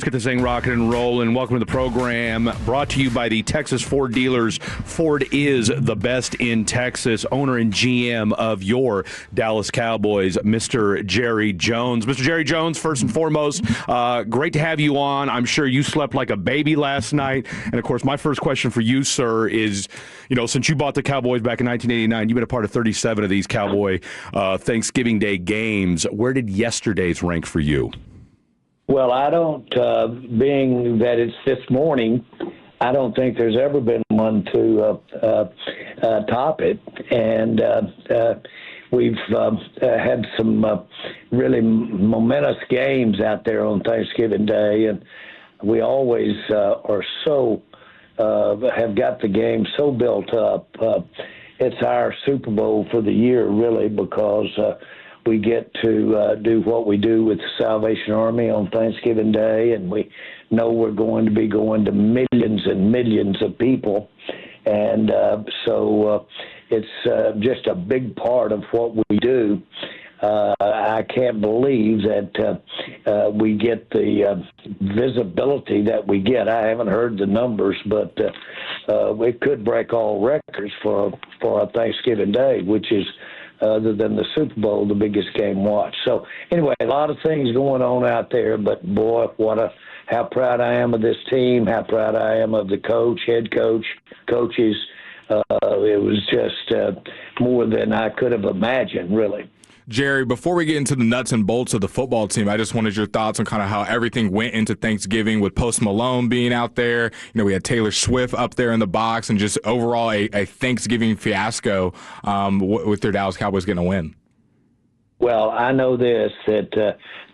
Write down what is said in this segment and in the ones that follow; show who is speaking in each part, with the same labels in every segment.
Speaker 1: Let's get this thing rocking and rolling. Welcome to the program, brought to you by the Texas Ford dealers. Ford is the best in Texas. Owner and GM of your Dallas Cowboys, Mr. Jerry Jones. Mr. Jerry Jones, first and foremost, great to have you on. I'm sure you slept like a baby last night. And, of course, my first question for you, sir, is, since you bought the Cowboys back in 1989, you've been a part of 37 of these Cowboy Thanksgiving Day games. Where did yesterday's rank for you?
Speaker 2: Well, I don't, being that it's this morning, I don't think there's ever been one to top it. And we've had some really momentous games out there on Thanksgiving Day, and we always are so, have got the game so built up. It's our Super Bowl for the year, really, because we get to do what we do with the Salvation Army on Thanksgiving Day, and we know we're going to be going to millions and millions of people. And so it's just a big part of what we do. I can't believe that we get the visibility that we get. I haven't heard the numbers, but we could break all records for a Thanksgiving Day, which is, other than the Super Bowl, the biggest game watched. So anyway, a lot of things going on out there, but boy, how proud I am of this team, how proud I am of the coach, head coach, coaches. It was just more than I could have imagined, really.
Speaker 3: Jerry, before we get into the nuts and bolts of the football team, I just wanted your thoughts on kind of how everything went into Thanksgiving with Post Malone being out there. We had Taylor Swift up there in the box, and just overall a Thanksgiving fiasco with their Dallas Cowboys getting a win. Well,
Speaker 2: I know this, that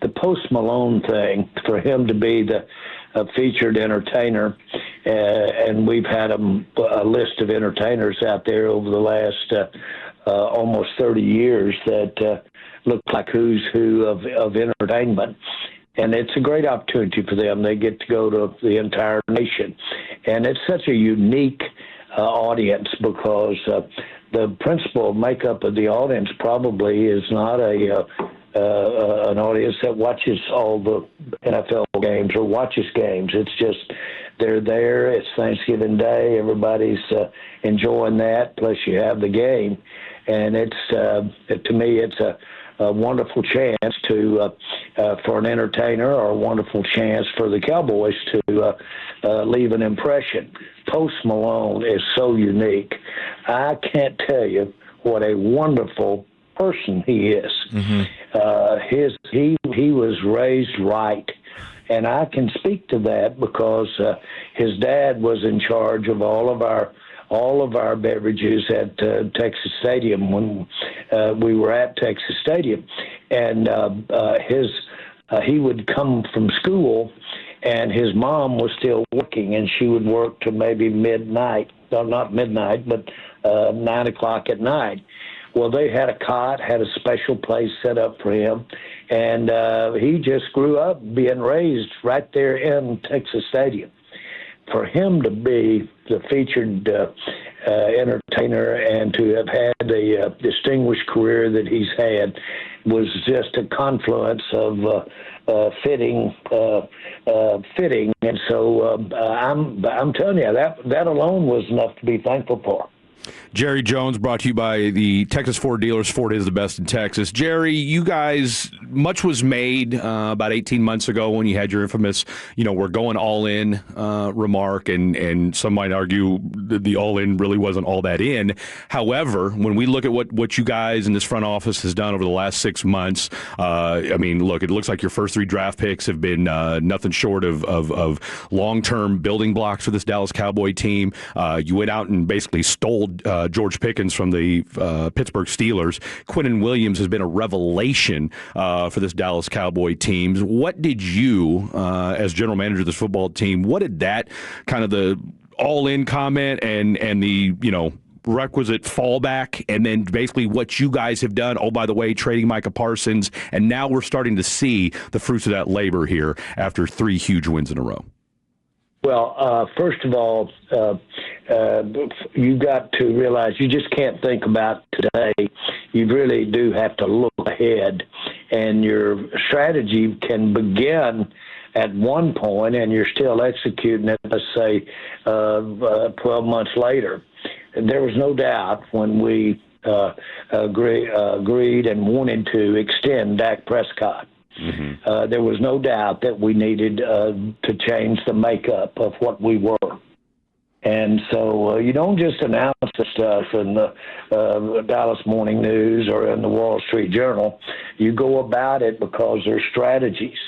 Speaker 2: the Post Malone thing, for him to be the featured entertainer, and we've had a list of entertainers out there over the last almost 30 years that look like who's who of entertainment. And it's a great opportunity for them. They get to go to the entire nation. And it's such a unique audience because the principal makeup of the audience probably is not an audience that watches all the NFL games or watches games. It's just they're there. It's Thanksgiving Day. Everybody's enjoying that. Plus you have the game. And it's to me, it's a wonderful chance to for an entertainer, or a wonderful chance for the Cowboys to leave an impression. Post Malone is so unique. I can't tell you what a wonderful person he is. Mm-hmm. He was raised right. And I can speak to that because his dad was in charge of all of our beverages at Texas Stadium when we were at Texas Stadium. And he would come from school, and his mom was still working, and she would work to maybe midnight. Well, not midnight, but 9 o'clock at night. Well, they had a cot, had a special place set up for him, and he just grew up being raised right there in Texas Stadium. For him to be the featured entertainer and to have had a distinguished career that he's had was just a confluence of fitting. And so I'm telling you, that alone was enough to be thankful for.
Speaker 1: Jerry Jones, brought to you by the Texas Ford dealers. Ford is the best in Texas. Jerry, you guys, much was made about 18 months ago when you had your infamous, we're going all in remark, and some might argue the all in really wasn't all that in. However, when we look at what you guys in this front office has done over the last 6 months, look, it looks like your first 3 draft picks have been nothing short of long-term building blocks for this Dallas Cowboy team. You went out and basically stole George Pickens from the Pittsburgh Steelers. Quinnen Williams has been a revelation for this Dallas Cowboy team. What did you, as general manager of this football team, what did that kind of the all-in comment and the, requisite fallback, and then basically what you guys have done, oh, by the way, trading Micah Parsons, and now we're starting to see the fruits of that labor here after 3 huge wins in a row?
Speaker 2: Well, first of all, you've got to realize you just can't think about today. You really do have to look ahead, and your strategy can begin at one point and you're still executing it, let's say 12 months later. There was no doubt when we agreed and wanted to extend Dak Prescott. Mm-hmm. There was no doubt that we needed to change the makeup of what we were. And so you don't just announce the stuff in the Dallas Morning News or in the Wall Street Journal. You go about it because there's strategies.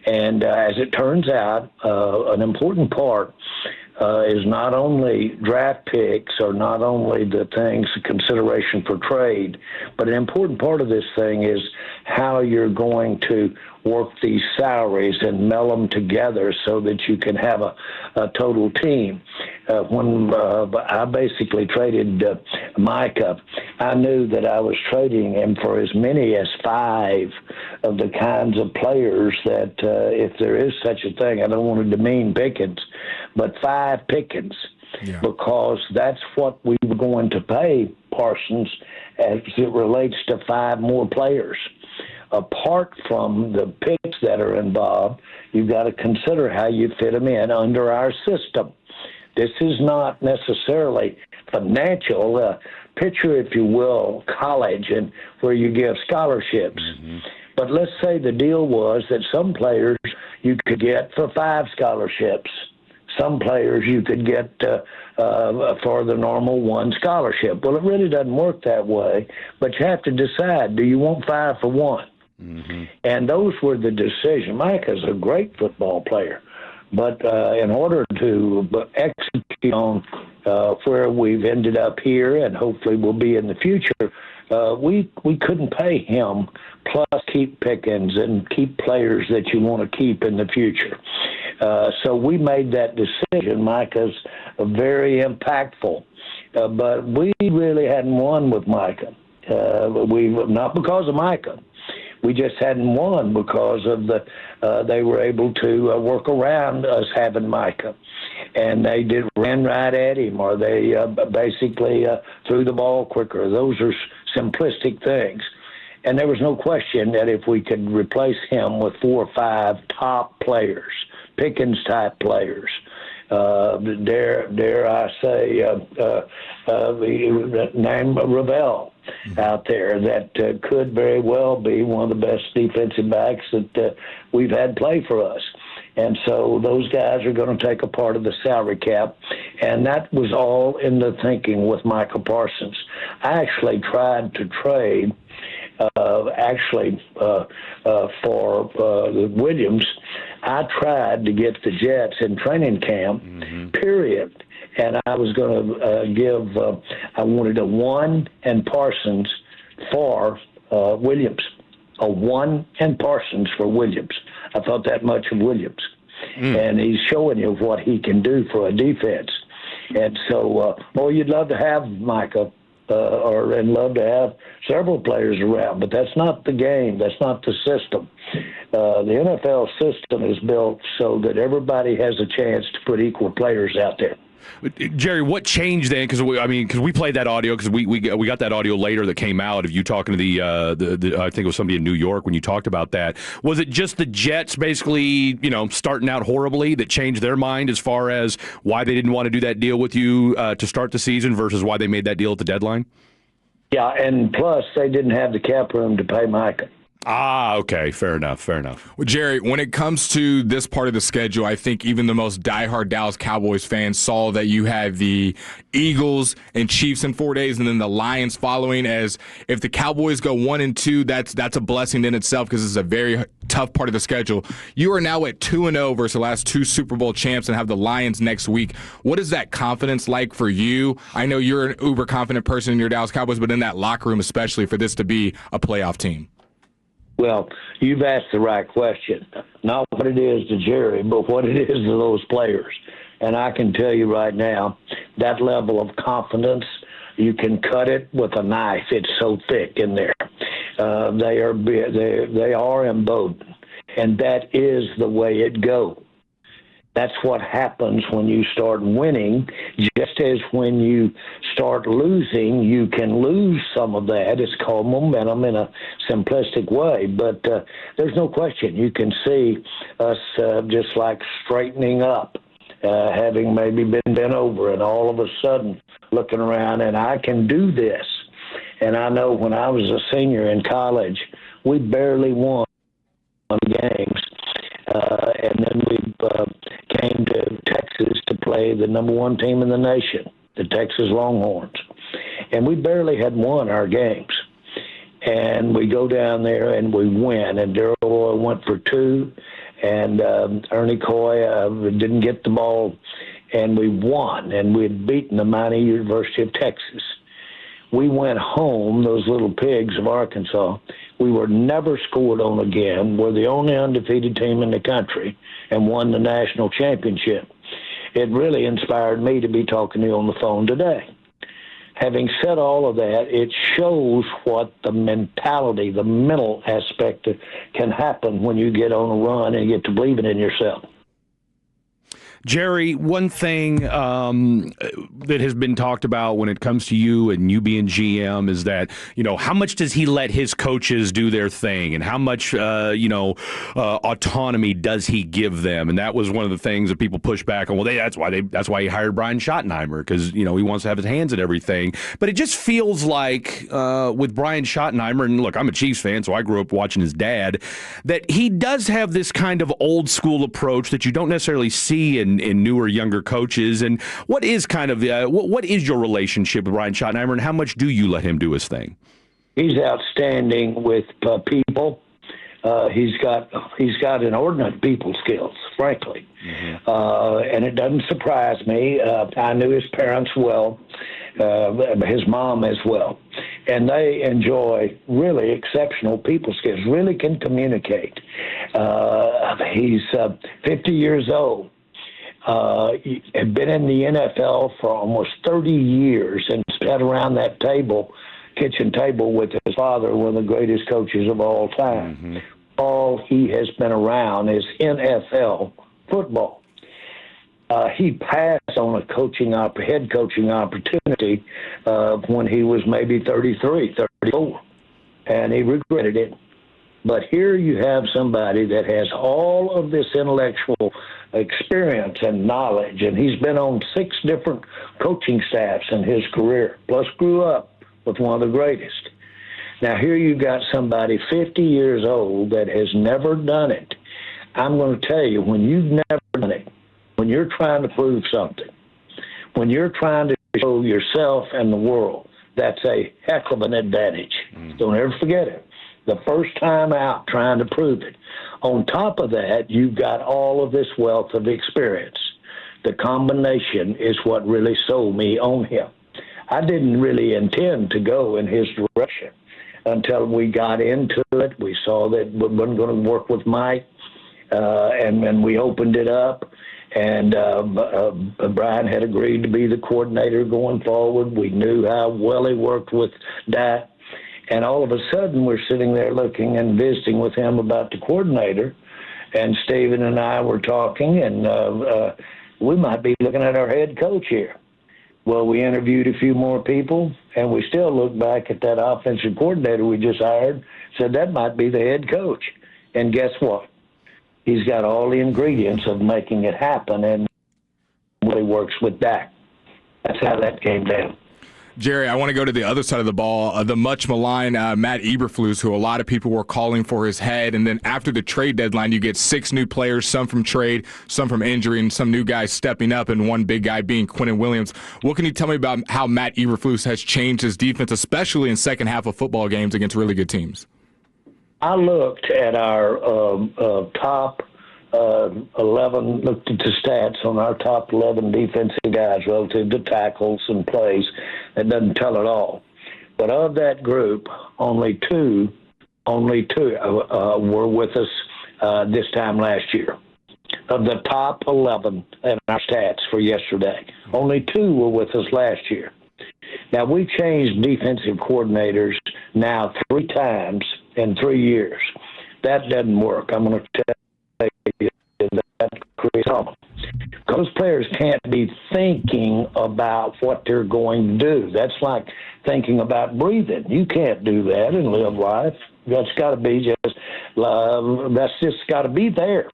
Speaker 2: And as it turns out, an important part is not only draft picks or not only the things, consideration for trade, but an important part of this thing is how you're going to work these salaries and meld them together so that you can have a total team. When I basically traded Micah, I knew that I was trading him for as many as 5 of the kinds of players that, if there is such a thing, I don't want to demean Pickens, but 5 Pickens, because that's what we were going to pay Parsons as it relates to 5 more players. Apart from the picks that are involved, you've got to consider how you fit them in under our system. This is not necessarily financial. Picture, if you will, college and where you give scholarships. Mm-hmm. But let's say the deal was that some players you could get for 5 scholarships. Some players you could get for the normal 1 scholarship. Well, it really doesn't work that way, but you have to decide, do you want 5 for 1? Mm-hmm. And those were the decisions. Mike is a great football player, but in order to execute on where we've ended up here and hopefully will be in the future, we couldn't pay him plus keep Pickens and keep players that you want to keep in the future. So we made that decision. Micah's very impactful, but we really hadn't won with Micah. Not because of Micah. We just hadn't won because of they were able to work around us having Micah. And they ran right at him, or they basically threw the ball quicker. Those are simplistic things. And there was no question that if we could replace him with 4 or 5 top players, Pickens-type players, dare I say, name Ravel out there that could very well be one of the best defensive backs that we've had play for us. And so those guys are going to take a part of the salary cap, and that was all in the thinking with Michael Parsons. I actually tried to trade for Williams. I tried to get the Jets in training camp, period. And I was going to I wanted a 1 and Parsons for Williams. A 1 and Parsons for Williams. I thought that much of Williams. And he's showing you what he can do for a defense. And so, you'd love to have Micah. And love to have several players around, but that's not the game. That's not the system. The NFL system is built so that everybody has a chance to put equal players out there.
Speaker 1: Jerry, what changed then? Because we played that audio because we got that audio later that came out of you talking to the I think it was somebody in New York when you talked about that. Was it just the Jets basically starting out horribly that changed their mind as far as why they didn't want to do that deal with you to start the season versus why they made that deal at the deadline?
Speaker 2: Yeah, and plus they didn't have the cap room to pay Micah.
Speaker 1: Ah, okay. Fair enough. Well,
Speaker 3: Jerry, when it comes to this part of the schedule, I think even the most diehard Dallas Cowboys fans saw that you had the Eagles and Chiefs in 4 days and then the Lions following. As if the Cowboys go 1-2, that's a blessing in itself because it's a very tough part of the schedule. You are now at 2-0 versus the last 2 Super Bowl champs and have the Lions next week. What is that confidence like for you? I know you're an uber confident person in your Dallas Cowboys, but in that locker room especially for this to be a playoff team.
Speaker 2: Well, you've asked the right question. Not what it is to Jerry, but what it is to those players. And I can tell you right now, that level of confidence, you can cut it with a knife. It's so thick in there. They are emboldened, and that is the way it goes. That's what happens when you start winning. Just as when you start losing, you can lose some of that. It's called momentum in a simplistic way. But there's no question. You can see us just like straightening up, having maybe been bent over, and all of a sudden looking around, and I can do this. And I know when I was a senior in college, we barely won games. And then we came to Texas to play the number one team in the nation, the Texas Longhorns. And we barely had won our games. And we go down there and we win. And Darrell Roy went for two, and Ernie Coy didn't get the ball, and we won. And we had beaten the mighty University of Texas. We went home, those little pigs of Arkansas. We were never scored on again. We're the only undefeated team in the country and won the national championship. It really inspired me to be talking to you on the phone today. Having said all of that, it shows what the mentality, the mental aspect can happen when you get on a run and get to believing in yourself.
Speaker 1: Jerry, one thing that has been talked about when it comes to you and you being GM is that, how much does he let his coaches do their thing, and how much, autonomy does he give them? And that was one of the things that people push back on. Well, that's why he hired Brian Schottenheimer, because, he wants to have his hands in everything. But it just feels like with Brian Schottenheimer, and look, I'm a Chiefs fan, so I grew up watching his dad, that he does have this kind of old school approach that you don't necessarily see in newer, younger coaches. And what is kind of what is your relationship with Brian Schottenheimer, and how much do you let him do his thing?
Speaker 2: He's outstanding with people. He's got inordinate people skills, frankly. Mm-hmm. And it doesn't surprise me. I knew his parents well, his mom as well. And they enjoy really exceptional people skills, really can communicate. He's 50 years old. Had been in the NFL for almost 30 years and sat around that kitchen table with his father, one of the greatest coaches of all time. Mm-hmm. All he has been around is NFL football. He passed on a head coaching opportunity when he was maybe 33, 34, and he regretted it. But here you have somebody that has all of this intellectual experience and knowledge, and he's been on 6 different coaching staffs in his career, plus grew up with one of the greatest. Now here you got somebody 50 years old that has never done it. I'm going to tell you, when you've never done it, when you're trying to prove something, when you're trying to show yourself and the world, that's a heck of an advantage. Don't ever forget it. The first time out trying to prove it. On top of that, you've got all of this wealth of experience. The combination is what really sold me on him. I didn't really intend to go in his direction until we got into it. We saw that we weren't going to work with Mike, and we opened it up. And Brian had agreed to be the coordinator going forward. We knew how well he worked with Dak. And all of a sudden, we're sitting there looking and visiting with him about the coordinator. And Stephen and I were talking, and we might be looking at our head coach here. Well, we interviewed a few more people, and we still look back at that offensive coordinator we just hired, said that might be the head coach. And guess what? He's got all the ingredients of making it happen, and really works with Dak. That's how that came down.
Speaker 3: Jerry, I want to go to the other side of the ball. The much maligned Matt Eberflus, who a lot of people were calling for his head. And then after the trade deadline, you get 6 new players, some from trade, some from injury, and some new guys stepping up, and one big guy being Quinnen Williams. What can you tell me about how Matt Eberflus has changed his defense, especially in second half of football games against really good teams?
Speaker 2: I looked at our top 11, looked at the stats on our top 11 defensive guys relative to tackles and plays. It doesn't tell it all. But of that group, only two were with us this time last year. Of the top 11 in our stats for yesterday, only 2 were with us last year. Now, we changed defensive coordinators now 3 times in 3 years. That doesn't work. I'm going to tell you that creates a problem. those players can't be thinking about what they're going to do. That's like thinking about breathing. You can't do that and live life. That's got to be just that's just got to be there.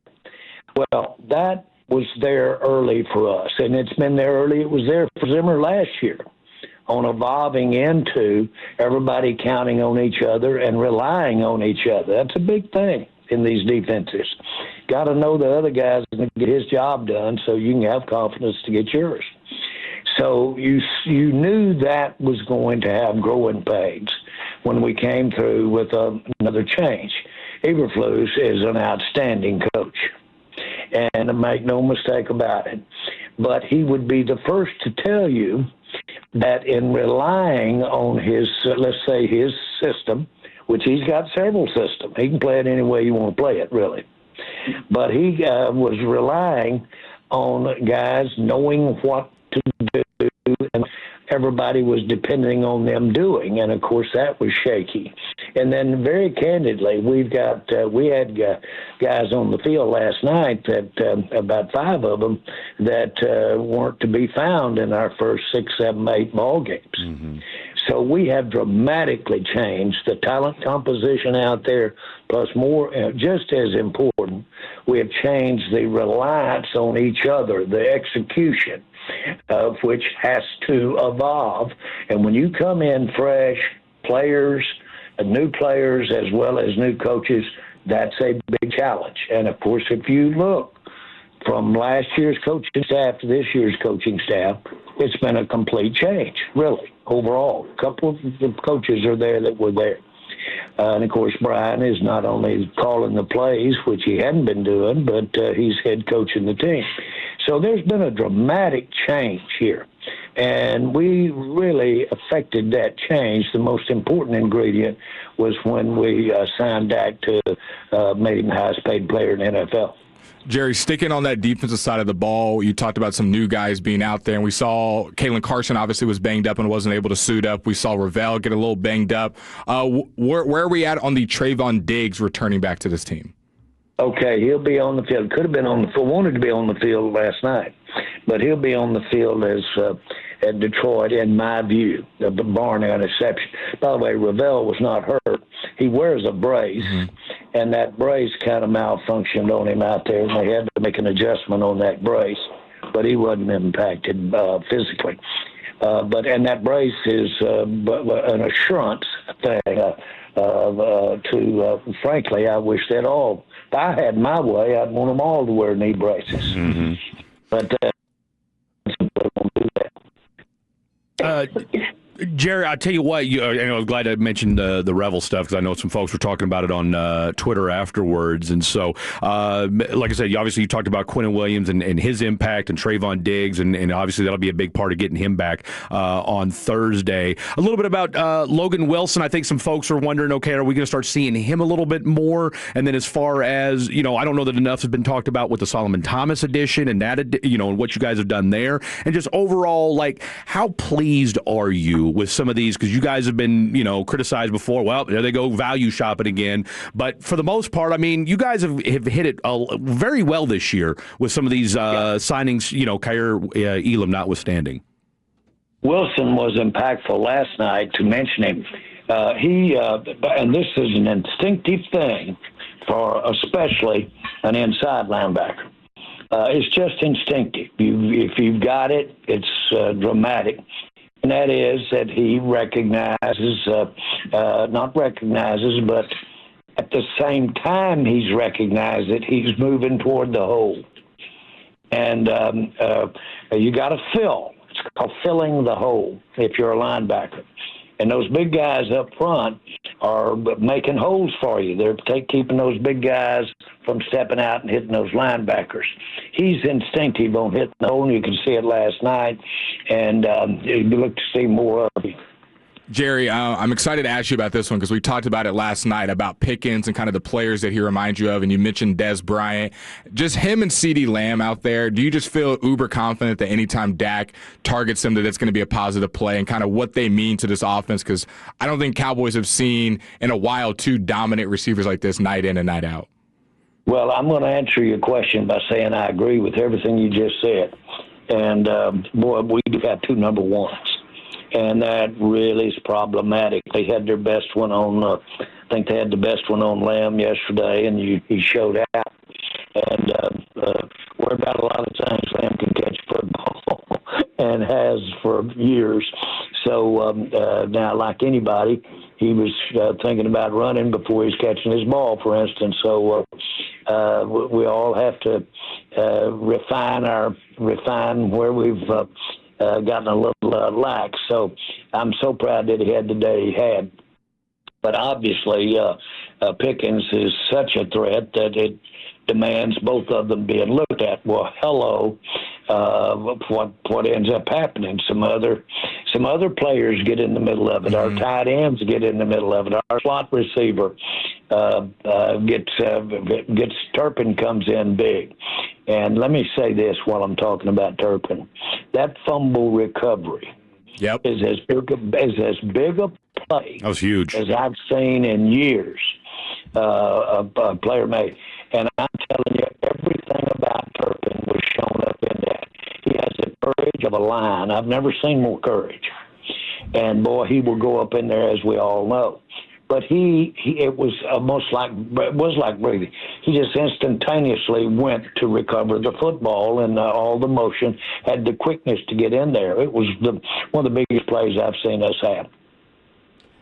Speaker 2: Well, that was there early for us, and it's been there early. It was there for Zimmer last year on evolving into everybody counting on each other and relying on each other. That's a big thing in these defenses. Got to know the other guy's going to get his job done so you can have confidence to get yours. So you knew that was going to have growing pains when we came through with another change. Eberflus is an outstanding coach, and make no mistake about it. But he would be the first to tell you that in relying on his, let's say, his system, which he's got several systems. He can play it any way you want to play it, really. But he was relying on guys knowing what to do, and everybody was depending on them doing. And, of course, that was shaky. And then, very candidly, we had guys on the field last night that about 5 of them that weren't to be found in our first 6, 7, 8 ball games. Mm-hmm. So we have dramatically changed the talent composition out there, plus more, just as important, we have changed the reliance on each other, the execution of which has to evolve. And when you come in fresh players, new players, as well as new coaches, that's a big challenge. And, of course, if you look from last year's coaching staff to this year's coaching staff, it's been a complete change, really, overall. A couple of the coaches are there that were there. And, of course, Brian is not only calling the plays, which he hadn't been doing, but he's head coaching the team. So there's been a dramatic change here. And we really affected that change. The most important ingredient was when we signed Dak to made him the highest paid player in the NFL.
Speaker 3: Jerry, sticking on that defensive side of the ball, you talked about some new guys being out there, and we saw Kalen Carson obviously was banged up and wasn't able to suit up. We saw Ravel get a little banged up. Where are we at on the Trayvon Diggs returning back to this team?
Speaker 2: Okay, he'll be on the field. Could have been on the field, wanted to be on the field last night, but he'll be on the field as at Detroit, in my view, the barring an exception. By the way, Ravel was not hurt. He wears a brace, and that brace kind of malfunctioned on him out there, and they had to make an adjustment on that brace, but he wasn't impacted physically. And that brace is an assurance thing. Frankly, I wish that all. If I had my way, I'd want them all to wear knee braces. Mm-hmm. But won't do that.
Speaker 1: Jerry, I'll tell you what, I was glad I mentioned the Revel stuff because I know some folks were talking about it on Twitter afterwards. And so, like I said, obviously you talked about Quinnen Williams and his impact and Trayvon Diggs, and obviously that'll be a big part of getting him back on Thursday. A little bit about Logan Wilson. I think some folks are wondering, okay, are we going to start seeing him a little bit more? And then as far as, I don't know that enough has been talked about with the Solomon Thomas edition and that, and what you guys have done there. And just overall, like, how pleased are you with some of these, because you guys have been, criticized before. Well, there they go, value shopping again. But for the most part, I mean, you guys have hit it very well this year with some of these signings, Kyer Elam notwithstanding.
Speaker 2: Wilson was impactful last night, to mention him. And this is an instinctive thing for especially an inside linebacker. It's just instinctive. If you've got it, it's dramatic. And that is that he not recognizes, but at the same time he's recognized that he's moving toward the hole. And you got to fill. It's called filling the hole if you're a linebacker. And those big guys up front are making holes for you. They're keeping those big guys from stepping out and hitting those linebackers. He's instinctive on hitting the hole, and you can see it last night. And you look to see more of him.
Speaker 3: Jerry, I'm excited to ask you about this one because we talked about it last night about Pickens and kind of the players that he reminds you of, and you mentioned Dez Bryant. Just him and CeeDee Lamb out there, do you just feel uber confident that anytime Dak targets him that it's going to be a positive play and kind of what they mean to this offense? Because I don't think Cowboys have seen in a while two dominant receivers like this night in and night out.
Speaker 2: Well, I'm going to answer your question by saying I agree with everything you just said. And, boy, we've got two number ones. And that really is problematic. They had their best one on, I think they had the best one on Lamb yesterday, and he showed out. And worried about a lot of times Lamb can catch football and has for years. So now, like anybody, he was thinking about running before he's catching his ball, for instance. So we all have to refine where we've gotten a little lax. So I'm so proud that he had the day he had. But obviously, Pickens is such a threat that it demands both of them being looked at. Well, hello, what ends up happening? Some other players get in the middle of it. Our tight ends get in the middle of it. Our slot receiver gets Turpin comes in big. And let me say this while I'm talking about Turpin. That fumble recovery is as big a play
Speaker 1: that was huge
Speaker 2: as I've seen in years a player made. And I'm telling you, everything about Turpin was shown up in that. He has the courage of a lion. I've never seen more courage. And, boy, he will go up in there, as we all know. But it was almost like breathing. He just instantaneously went to recover the football, and all the motion, had the quickness to get in there. It was one of the biggest plays I've seen us have.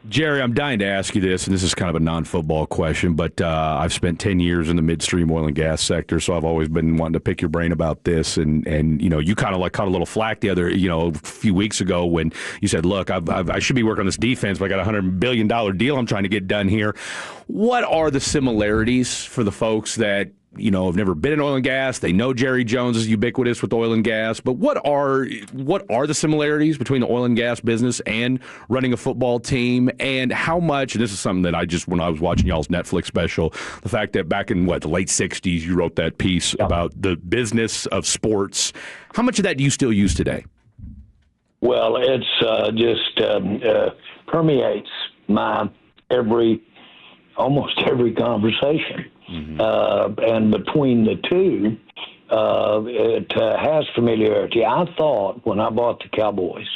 Speaker 1: Jerry, I'm dying to ask you this, and this is kind of a non-football question, but I've spent 10 years in the midstream oil and gas sector, so I've always been wanting to pick your brain about this. And you know, you kind of like caught a little flack a few weeks ago when you said, look, I should be working on this defense, but I got a $100 billion deal I'm trying to get done here. What are the similarities for the folks that have never been in oil and gas? They know Jerry Jones is ubiquitous with oil and gas, but what are the similarities between the oil and gas business and running a football team? And how much, and this is something that when I was watching y'all's Netflix special, the fact that back in the late 60s, you wrote that piece about the business of sports. How much of that do you still use today?
Speaker 2: Well, it's just permeates almost every conversation. Mm-hmm. And between the two, it has familiarity. I thought when I bought the Cowboys,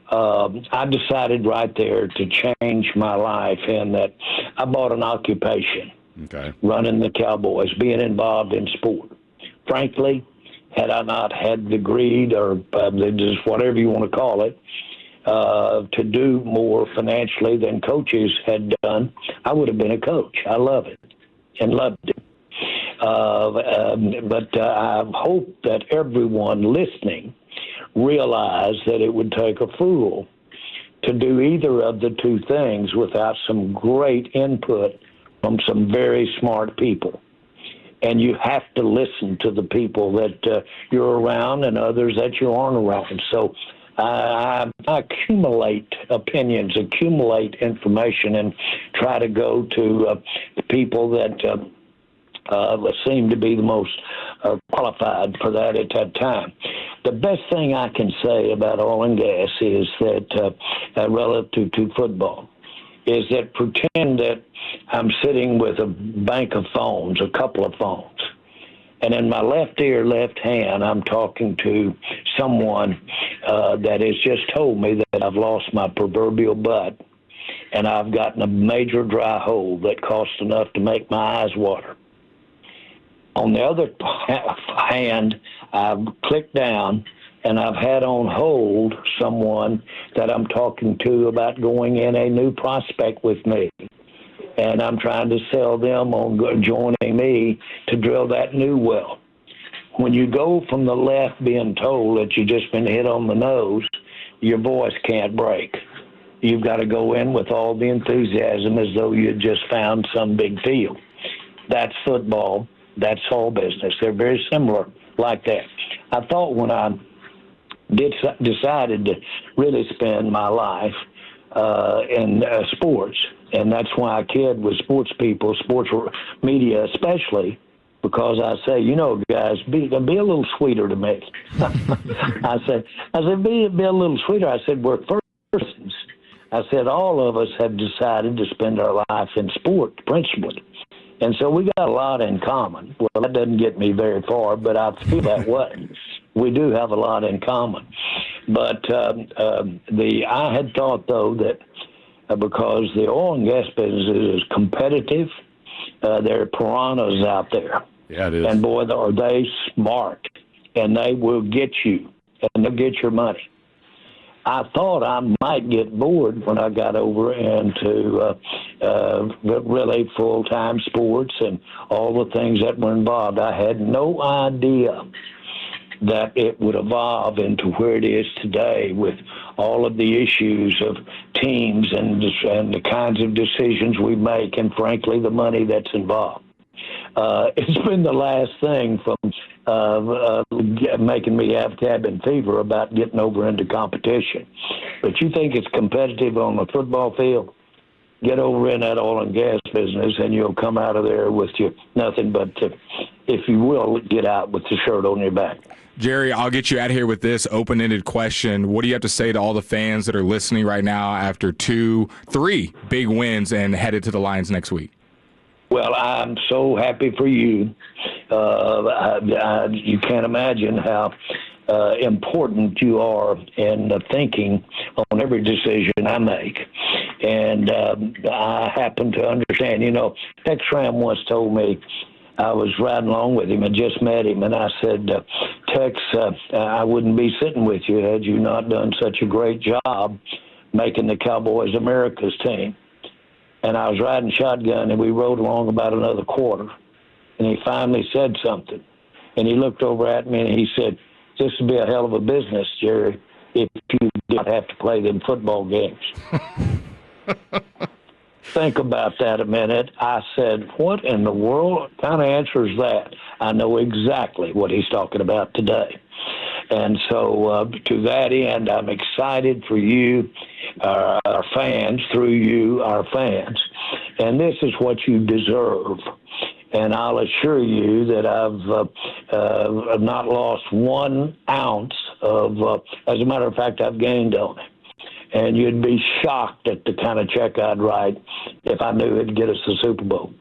Speaker 2: I decided right there to change my life in that I bought an occupation, running the Cowboys, being involved in sport. Frankly, had I not had the greed or just whatever you want to call it, to do more financially than coaches had done, I would have been a coach. I love it. And loved it. But I hope that everyone listening realized that it would take a fool to do either of the two things without some great input from some very smart people. And you have to listen to the people that you're around and others that you aren't around. So I accumulate opinions, accumulate information, and try to go to the people that seem to be the most qualified for that at that time. The best thing I can say about oil and gas is that, relative to football, is that pretend that I'm sitting with a bank of phones, a couple of phones, and in my left ear, left hand, I'm talking to someone that has just told me that I've lost my proverbial butt and I've gotten a major dry hole that costs enough to make my eyes water. On the other hand, I've clicked down and I've had on hold someone that I'm talking to about going in a new prospect with me. And I'm trying to sell them on joining me to drill that new well. When you go from the left being told that you've just been hit on the nose, your voice can't break. You've got to go in with all the enthusiasm as though you had just found some big field. That's football. That's all business. They're very similar like that. I thought when I decided to really spend my life in sports, and that's why I kid with sports people, sports media especially, because I say, guys, be a little sweeter to me. I said, be a little sweeter. I said, we're persons. I said, all of us have decided to spend our life in sport, principally. And so we got a lot in common. Well, that doesn't get me very far, but I feel that way. We do have a lot in common. But I had thought, though, that because the oil and gas business is competitive, there are piranhas out there.
Speaker 1: Yeah, it is.
Speaker 2: And, boy, are they smart. And they will get you, and they'll get your money. I thought I might get bored when I got over into really full-time sports and all the things that were involved. I had no idea that it would evolve into where it is today with all of the issues of teams and the kinds of decisions we make and, frankly, the money that's involved. It's been the last thing from making me have cabin fever about getting over into competition. But you think it's competitive on the football field? Get over in that oil and gas business, and you'll come out of there with nothing but, if you will, get out with the shirt on your back.
Speaker 3: Jerry, I'll get you out of here with this open-ended question. What do you have to say to all the fans that are listening right now after 3 big wins and headed to the Lions next week?
Speaker 2: Well, I'm so happy for you. You can't imagine how important you are in thinking on every decision I make. And I happen to understand. Tex Schramm once told me, I was riding along with him and just met him, and I said, Tex, I wouldn't be sitting with you had you not done such a great job making the Cowboys America's team. And I was riding shotgun, and we rode along about another quarter. And he finally said something. And he looked over at me, and he said, this would be a hell of a business, Jerry, if you didn't have to play them football games. Think about that a minute. I said, what in the world? What kind of answer is that? I know exactly what he's talking about today. And so to that end, I'm excited for you, our fans, through you, our fans. And this is what you deserve. And I'll assure you that I've not lost 1 ounce of, as a matter of fact, I've gained on it. And you'd be shocked at the kind of check I'd write if I knew it'd get us the Super Bowl.